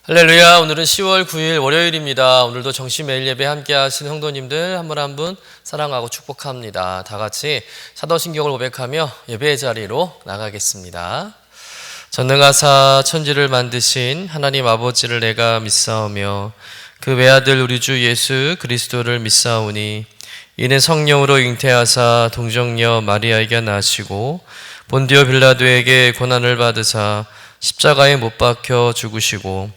할렐루야. 오늘은 10월 9일 월요일입니다. 오늘도 정신 매일 예배 함께 하시는 성도님들 한 분 한 분 사랑하고 축복합니다. 다 같이 사도신경을 고백하며 예배의 자리로 나가겠습니다. 전능하사 천지를 만드신 하나님 아버지를 내가 믿사오며 그 외아들 우리 주 예수 그리스도를 믿사오니 이는 성령으로 잉태하사 동정녀 마리아에게 나시고 본디오 빌라도에게 고난을 받으사 십자가에 못 박혀 죽으시고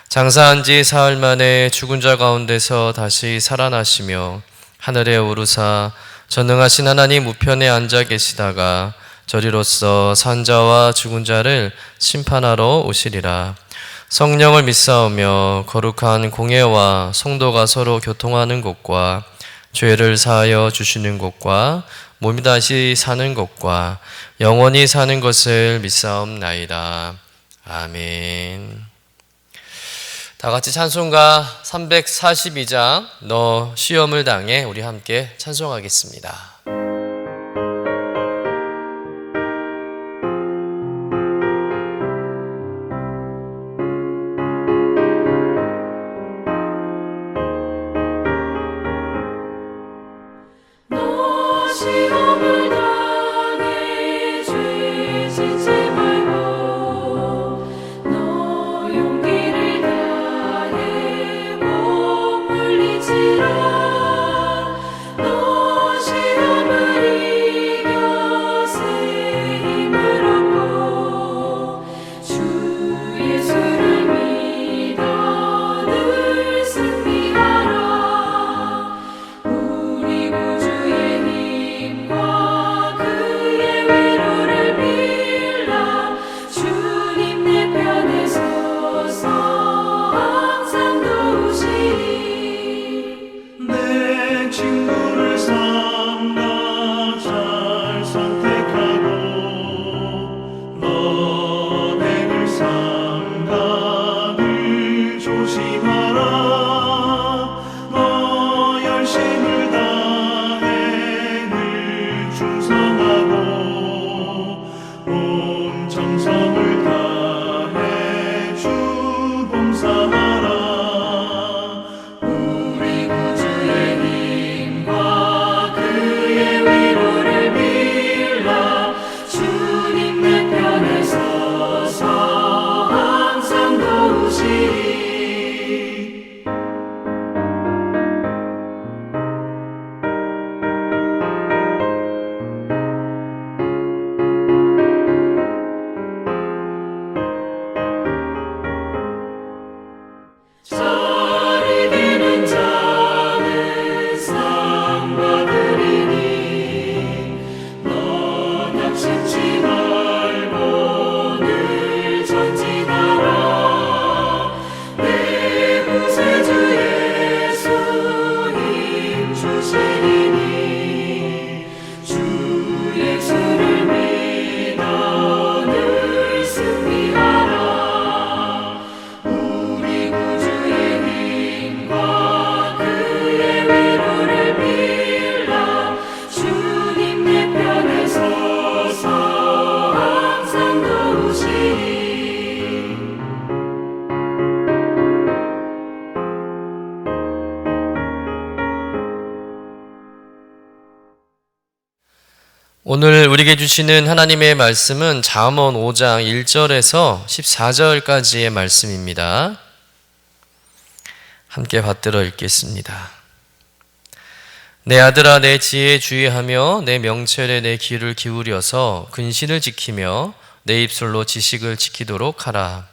장사한 지 사흘 만에 죽은 자 가운데서 다시 살아나시며 하늘에 오르사 전능하신 하나님 우편에 앉아 계시다가 저리로서 산 자와 죽은 자를 심판하러 오시리라. 성령을 믿사오며 거룩한 공예와 성도가 서로 교통하는 곳과 죄를 사하여 주시는 곳과 몸이 다시 사는 것과 영원히 사는 것을 믿사옵나이다. 아멘. 다 같이 찬송가 342장 너 시험을 당해 우리 함께 찬송하겠습니다. 오늘 우리에게 주시는 하나님의 말씀은 잠언 5장 1절에서 14절까지의 말씀입니다. 함께 받들어 읽겠습니다. 내 아들아 내 지혜에 주의하며 내 명철에 내 귀를 기울여서 근신을 지키며 내 입술로 지식을 지키도록 하라.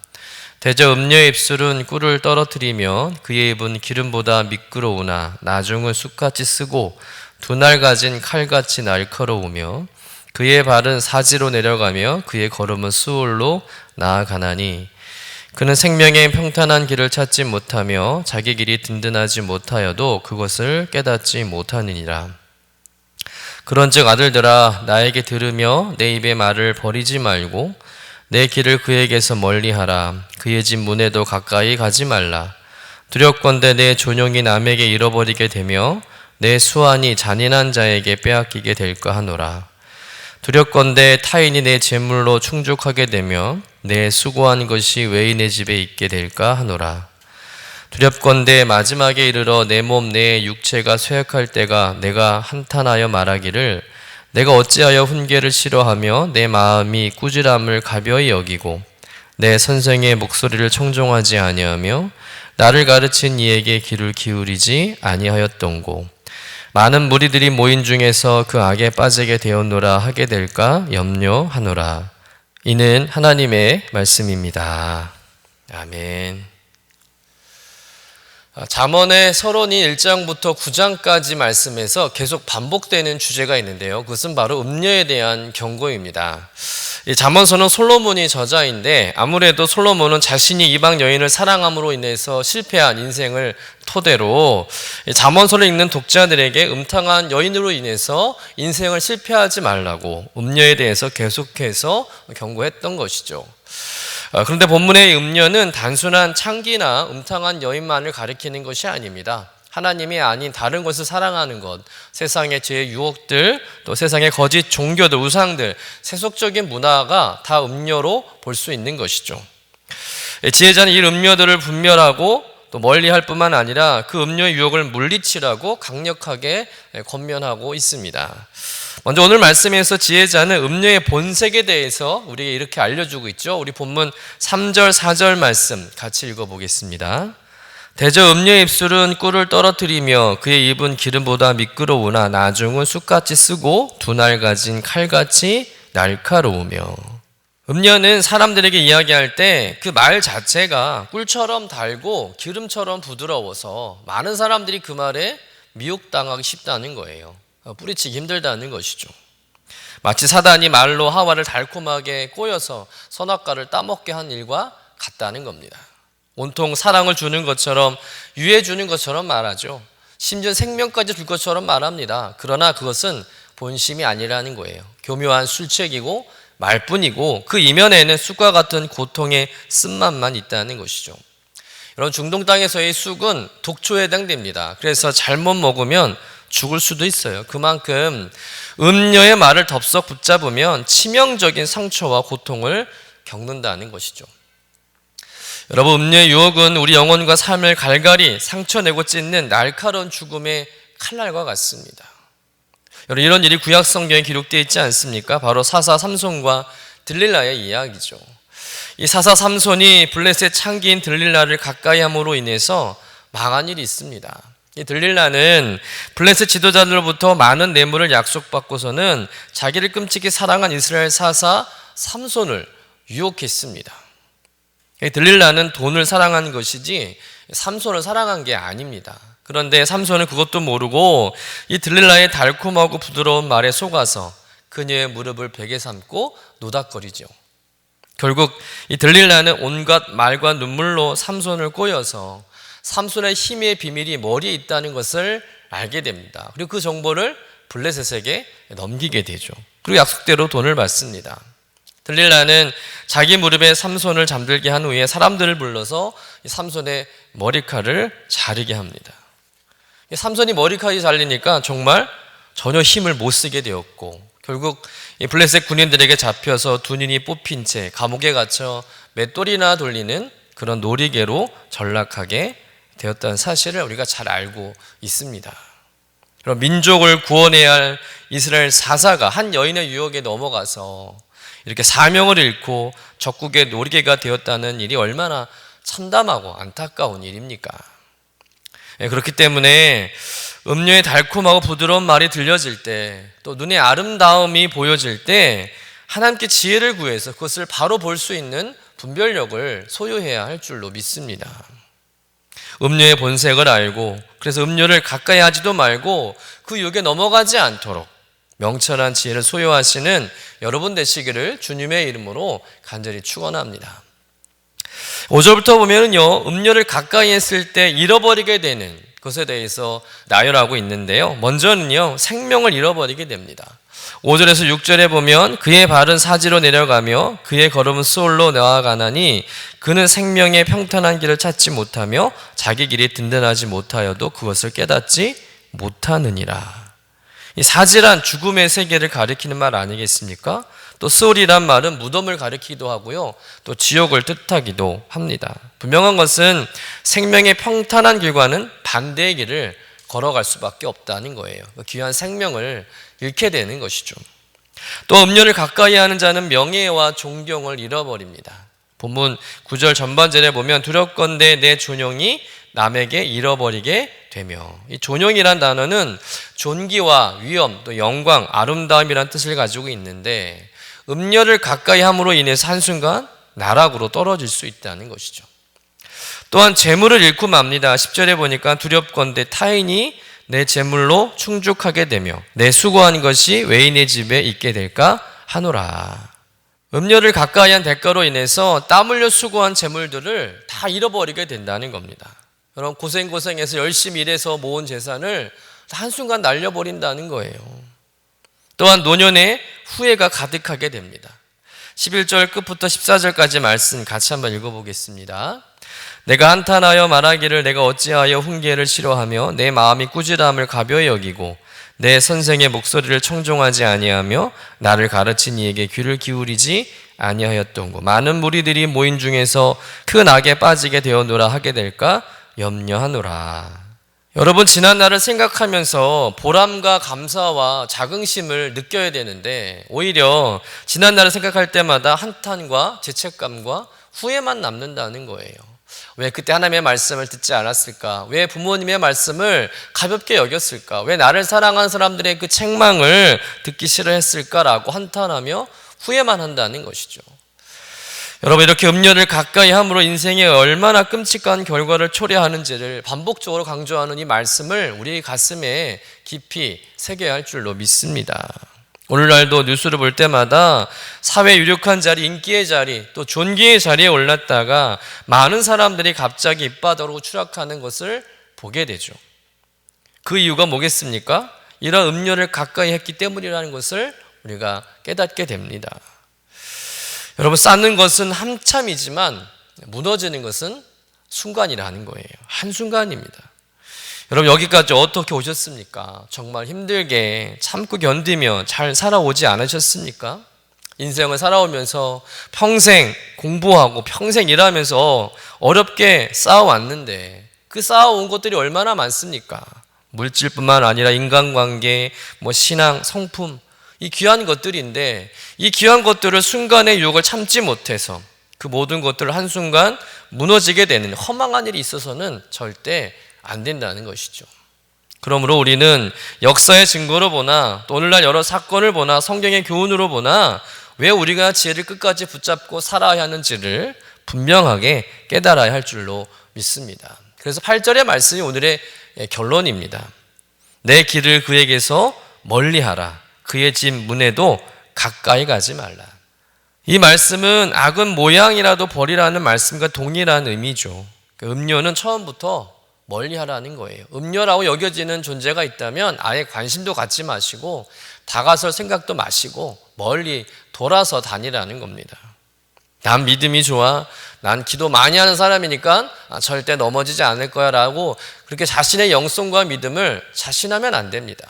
대저 음녀의 입술은 꿀을 떨어뜨리며 그의 입은 기름보다 미끄러우나 나중은 쑥같이 쓰고 두 날 가진 칼같이 날카로우며 그의 발은 사지로 내려가며 그의 걸음은 수월로 나아가나니 그는 생명의 평탄한 길을 찾지 못하며 자기 길이 든든하지 못하여도 그것을 깨닫지 못하느니라. 그런즉 아들들아 나에게 들으며 내 입의 말을 버리지 말고 내 길을 그에게서 멀리하라. 그의 집 문에도 가까이 가지 말라. 두렵건대 내 존용이 남에게 잃어버리게 되며 내 수완이 잔인한 자에게 빼앗기게 될까 하노라. 두렵건대 타인이 내 재물로 충족하게 되며 내 수고한 것이 외인의 집에 있게 될까 하노라. 두렵건대 마지막에 이르러 내 몸 내 육체가 쇠약할 때가 내가 한탄하여 말하기를 내가 어찌하여 훈계를 싫어하며 내 마음이 꾸지람을 가벼이 여기고 내 선생의 목소리를 청종하지 아니하며 나를 가르친 이에게 귀를 기울이지 아니하였던고. 많은 무리들이 모인 중에서 그 악에 빠지게 되었노라 하게 될까 염려하노라. 이는 하나님의 말씀입니다. 아멘. 잠언의 서론이 1장부터 9장까지 말씀에서 계속 반복되는 주제가 있는데요. 그것은 바로 음녀에 대한 경고입니다. 이 잠언서는 솔로몬이 저자인데 아무래도 솔로몬은 자신이 이방 여인을 사랑함으로 인해서 실패한 인생을 토대로 잠언서를 읽는 독자들에게 음탕한 여인으로 인해서 인생을 실패하지 말라고 음녀에 대해서 계속해서 경고했던 것이죠. 그런데 본문의 음녀는 단순한 창기나 음탕한 여인만을 가리키는 것이 아닙니다. 하나님이 아닌 다른 것을 사랑하는 것, 세상의 죄의 유혹들, 또 세상의 거짓 종교들, 우상들, 세속적인 문화가 다 음녀로 볼 수 있는 것이죠. 지혜자는 이 음녀들을 분별하고 또 멀리할 뿐만 아니라 그 음녀의 유혹을 물리치라고 강력하게 권면하고 있습니다. 먼저 오늘 말씀에서 지혜자는 음녀의 본색에 대해서 우리에게 이렇게 알려주고 있죠. 우리 본문 3절, 4절 말씀 같이 읽어보겠습니다. 대저 음녀의 입술은 꿀을 떨어뜨리며 그의 입은 기름보다 미끄러우나 나중은 쑥같이 쓰고 두 날 가진 칼같이 날카로우며. 음녀는 사람들에게 이야기할 때 그 말 자체가 꿀처럼 달고 기름처럼 부드러워서 많은 사람들이 그 말에 미혹당하기 쉽다는 거예요. 뿌리치기 힘들다는 것이죠. 마치 사단이 말로 하와를 달콤하게 꼬여서 선악과를 따먹게 한 일과 같다는 겁니다. 온통 사랑을 주는 것처럼 유해 주는 것처럼 말하죠. 심지어 생명까지 줄 것처럼 말합니다. 그러나 그것은 본심이 아니라는 거예요. 교묘한 술책이고 말뿐이고 그 이면에는 쑥과 같은 고통의 쓴맛만 있다는 것이죠. 여러분, 중동 땅에서의 쑥은 독초에 해당됩니다. 그래서 잘못 먹으면 죽을 수도 있어요. 그만큼 음녀의 말을 덥석 붙잡으면 치명적인 상처와 고통을 겪는다는 것이죠. 여러분, 음녀의 유혹은 우리 영혼과 삶을 갈갈이 상처내고 찢는 날카로운 죽음의 칼날과 같습니다. 여러분, 이런 일이 구약 성경에 기록되어 있지 않습니까? 바로 사사 삼손과 들릴라의 이야기죠. 이 사사 삼손이 블레셋 창기인 들릴라를 가까이 함으로 인해서 망한 일이 있습니다. 이 들릴라는 블레셋 지도자들로부터 많은 뇌물을 약속받고서는 자기를 끔찍히 사랑한 이스라엘 사사 삼손을 유혹했습니다. 이 들릴라는 돈을 사랑한 것이지 삼손을 사랑한 게 아닙니다. 그런데 삼손은 그것도 모르고 이 들릴라의 달콤하고 부드러운 말에 속아서 그녀의 무릎을 베개 삼고 노닥거리죠. 결국 이 들릴라는 온갖 말과 눈물로 삼손을 꼬여서 삼손의 힘의 비밀이 머리에 있다는 것을 알게 됩니다. 그리고 그 정보를 블레셋에게 넘기게 되죠. 그리고 약속대로 돈을 받습니다. 들릴라는 자기 무릎에 삼손을 잠들게 한 후에 사람들을 불러서 이 삼손의 머리칼을 자르게 합니다. 삼손이 머리칼이 잘리니까 정말 전혀 힘을 못 쓰게 되었고 결국 이 블레셋 군인들에게 잡혀서 두 눈이 뽑힌 채 감옥에 갇혀 맷돌이나 돌리는 그런 놀이개로 전락하게 되었다는 사실을 우리가 잘 알고 있습니다. 그럼 민족을 구원해야 할 이스라엘 사사가 한 여인의 유혹에 넘어가서 이렇게 사명을 잃고 적국의 놀이개가 되었다는 일이 얼마나 참담하고 안타까운 일입니까? 그렇기 때문에 음료의 달콤하고 부드러운 말이 들려질 때, 또 눈의 아름다움이 보여질 때 하나님께 지혜를 구해서 그것을 바로 볼 수 있는 분별력을 소유해야 할 줄로 믿습니다. 음료의 본색을 알고 그래서 음료를 가까이 하지도 말고 그 유혹에 넘어가지 않도록 명철한 지혜를 소유하시는 여러분 되시기를 주님의 이름으로 간절히 축원합니다. 5절부터 보면은요, 음료를 가까이 했을 때 잃어버리게 되는 것에 대해서 나열하고 있는데요. 먼저는요, 생명을 잃어버리게 됩니다. 5절에서 6절에 보면 그의 발은 사지로 내려가며 그의 걸음은 수올로 나아가나니 그는 생명의 평탄한 길을 찾지 못하며 자기 길이 든든하지 못하여도 그것을 깨닫지 못하느니라. 이 사지란 죽음의 세계를 가리키는 말 아니겠습니까? 또 스올이란 말은 무덤을 가리키기도 하고요. 또 지옥을 뜻하기도 합니다. 분명한 것은 생명의 평탄한 길과는 반대의 길을 걸어갈 수밖에 없다는 거예요. 귀한 생명을 잃게 되는 것이죠. 또 음료를 가까이 하는 자는 명예와 존경을 잃어버립니다. 본문 9절 전반절에 보면 두렵건대 내 존용이 남에게 잃어버리게 되며, 이 존용이란 단어는 존귀와 위엄, 또 영광, 아름다움이란 뜻을 가지고 있는데, 음료를 가까이 함으로 인해서 한순간 나락으로 떨어질 수 있다는 것이죠. 또한 재물을 잃고 맙니다. 10절에 보니까 두렵건대 타인이 내 재물로 충족하게 되며 내 수고한 것이 외인의 집에 있게 될까 하노라. 음료를 가까이 한 대가로 인해서 땀 흘려 수고한 재물들을 다 잃어버리게 된다는 겁니다. 여러분, 고생해서 열심히 일해서 모은 재산을 한순간 날려버린다는 거예요. 또한 노년에 후회가 가득하게 됩니다. 11절 끝부터 14절까지 말씀 같이 한번 읽어보겠습니다. 내가 한탄하여 말하기를 내가 어찌하여 훈계를 싫어하며 내 마음이 꾸지람을 가벼이 여기고 내 선생의 목소리를 청종하지 아니하며 나를 가르친 이에게 귀를 기울이지 아니하였던고. 많은 무리들이 모인 중에서 큰 악에 빠지게 되었노라 하게 될까 염려하노라. 여러분, 지난 날을 생각하면서 보람과 감사와 자긍심을 느껴야 되는데 오히려 지난 날을 생각할 때마다 한탄과 죄책감과 후회만 남는다는 거예요. 왜 그때 하나님의 말씀을 듣지 않았을까? 왜 부모님의 말씀을 가볍게 여겼을까? 왜 나를 사랑한 사람들의 그 책망을 듣기 싫어했을까라고 한탄하며 후회만 한다는 것이죠. 여러분, 이렇게 음료를 가까이 함으로 인생에 얼마나 끔찍한 결과를 초래하는지를 반복적으로 강조하는 이 말씀을 우리 가슴에 깊이 새겨야 할 줄로 믿습니다. 오늘날도 뉴스를 볼 때마다 사회 유력한 자리, 인기의 자리, 또 존귀의 자리에 올랐다가 많은 사람들이 갑자기 입바다로 추락하는 것을 보게 되죠. 그 이유가 뭐겠습니까? 이런 음료를 가까이 했기 때문이라는 것을 우리가 깨닫게 됩니다. 여러분, 쌓는 것은 한참이지만 무너지는 것은 순간이라는 거예요. 한순간입니다. 여러분, 여기까지 어떻게 오셨습니까? 정말 힘들게 참고 견디며 잘 살아오지 않으셨습니까? 인생을 살아오면서 평생 공부하고 평생 일하면서 어렵게 쌓아왔는데 그 쌓아온 것들이 얼마나 많습니까? 물질뿐만 아니라 인간관계, 신앙, 성품, 이 귀한 것들인데 이 귀한 것들을 순간의 유혹을 참지 못해서 그 모든 것들을 한순간 무너지게 되는 허망한 일이 있어서는 절대 안 된다는 것이죠. 그러므로 우리는 역사의 증거로 보나 또 오늘날 여러 사건을 보나 성경의 교훈으로 보나 왜 우리가 지혜를 끝까지 붙잡고 살아야 하는지를 분명하게 깨달아야 할 줄로 믿습니다. 그래서 8절의 말씀이 오늘의 결론입니다. 내 길을 그에게서 멀리하라. 그의 집 문에도 가까이 가지 말라. 이 말씀은 악은 모양이라도 버리라는 말씀과 동일한 의미죠. 음료는 처음부터 멀리하라는 거예요. 음료라고 여겨지는 존재가 있다면 아예 관심도 갖지 마시고 다가설 생각도 마시고 멀리 돌아서 다니라는 겁니다. 난 믿음이 좋아, 난 기도 많이 하는 사람이니까 절대 넘어지지 않을 거야 라고 그렇게 자신의 영성과 믿음을 자신하면 안 됩니다.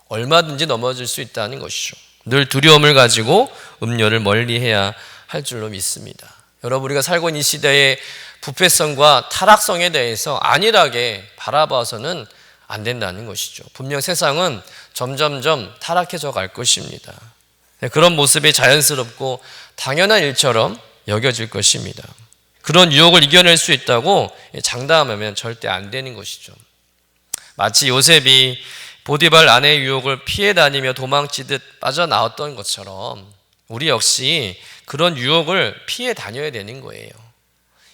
얼마든지 넘어질 수 있다는 것이죠. 늘 두려움을 가지고 음료를 멀리해야 할 줄로 믿습니다. 여러분, 우리가 살고 있는 이 시대의 부패성과 타락성에 대해서 안일하게 바라봐서는 안 된다는 것이죠. 분명 세상은 점점점 타락해져 갈 것입니다. 그런 모습이 자연스럽고 당연한 일처럼 여겨질 것입니다. 그런 유혹을 이겨낼 수 있다고 장담하면 절대 안 되는 것이죠. 마치 요셉이 보디발 아내의 유혹을 피해 다니며 도망치듯 빠져나왔던 것처럼 우리 역시 그런 유혹을 피해 다녀야 되는 거예요.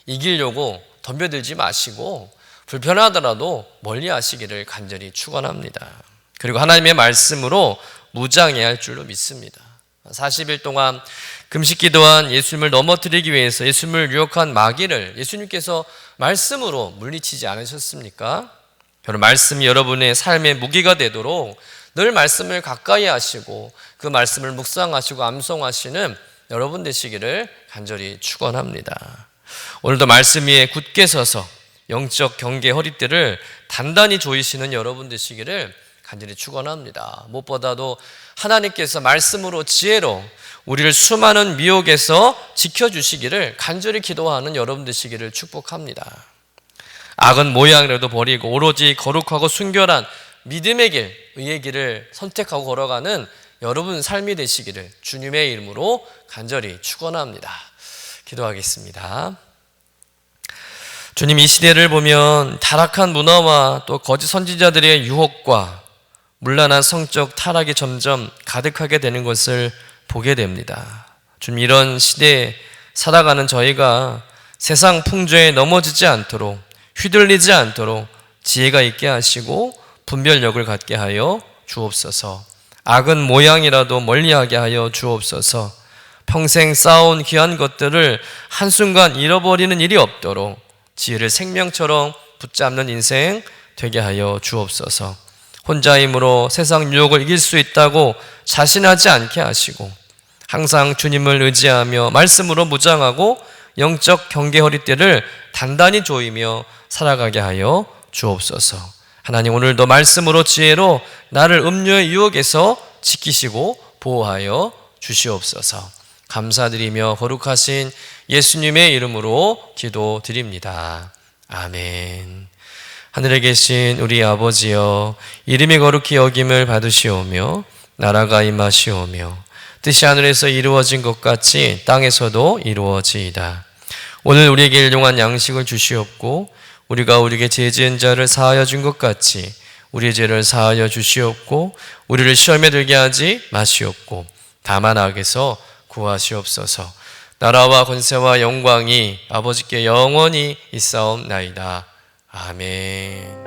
이기려고 덤벼들지 마시고 불편하더라도 멀리 하시기를 간절히 축원합니다. 그리고 하나님의 말씀으로 무장해야 할 줄로 믿습니다. 40일 동안 금식 기도한 예수님을 넘어뜨리기 위해서 예수님을 유혹한 마귀를 예수님께서 말씀으로 물리치지 않으셨습니까? 여러분, 말씀이 여러분의 삶의 무기가 되도록 늘 말씀을 가까이 하시고 그 말씀을 묵상하시고 암송하시는 여러분 되시기를 간절히 축원합니다. 오늘도 말씀 위에 굳게 서서 영적 경계 허리띠를 단단히 조이시는 여러분 되시기를 간절히 축원합니다. 무엇보다도 하나님께서 말씀으로 지혜로 우리를 수많은 미혹에서 지켜주시기를 간절히 기도하는 여러분 되시기를 축복합니다. 악은 모양이라도 버리고 오로지 거룩하고 순결한 믿음의 길, 의의 길을 선택하고 걸어가는 여러분 삶이 되시기를 주님의 이름으로 간절히 축원합니다. 기도하겠습니다. 주님, 이 시대를 보면 타락한 문화와 또 거짓 선지자들의 유혹과 문란한 성적 타락이 점점 가득하게 되는 것을 보게 됩니다. 주님, 이런 시대에 살아가는 저희가 세상 풍조에 넘어지지 않도록, 휘둘리지 않도록 지혜가 있게 하시고 분별력을 갖게 하여 주옵소서. 악은 모양이라도 멀리하게 하여 주옵소서. 평생 쌓아온 귀한 것들을 한순간 잃어버리는 일이 없도록 지혜를 생명처럼 붙잡는 인생 되게 하여 주옵소서. 혼자 힘으로 세상 유혹을 이길 수 있다고 자신하지 않게 하시고 항상 주님을 의지하며 말씀으로 무장하고 영적 경계 허리띠를 단단히 조이며 살아가게 하여 주옵소서. 하나님, 오늘도 말씀으로 지혜로 나를 음료의 유혹에서 지키시고 보호하여 주시옵소서. 감사드리며 거룩하신 예수님의 이름으로 기도드립니다. 아멘. 하늘에 계신 우리 아버지여, 이름이 거룩히 여김을 받으시오며 나라가 임하시오며 뜻이 하늘에서 이루어진 것 같이 땅에서도 이루어지이다. 오늘 우리에게 일용할 양식을 주시옵고 우리가 우리에게 죄 지은 자를 사하여 준 것 같이 우리의 죄를 사하여 주시옵고 우리를 시험에 들게 하지 마시옵고 다만 악에서 구하시옵소서. 나라와 권세와 영광이 아버지께 영원히 있사옵나이다. 아멘.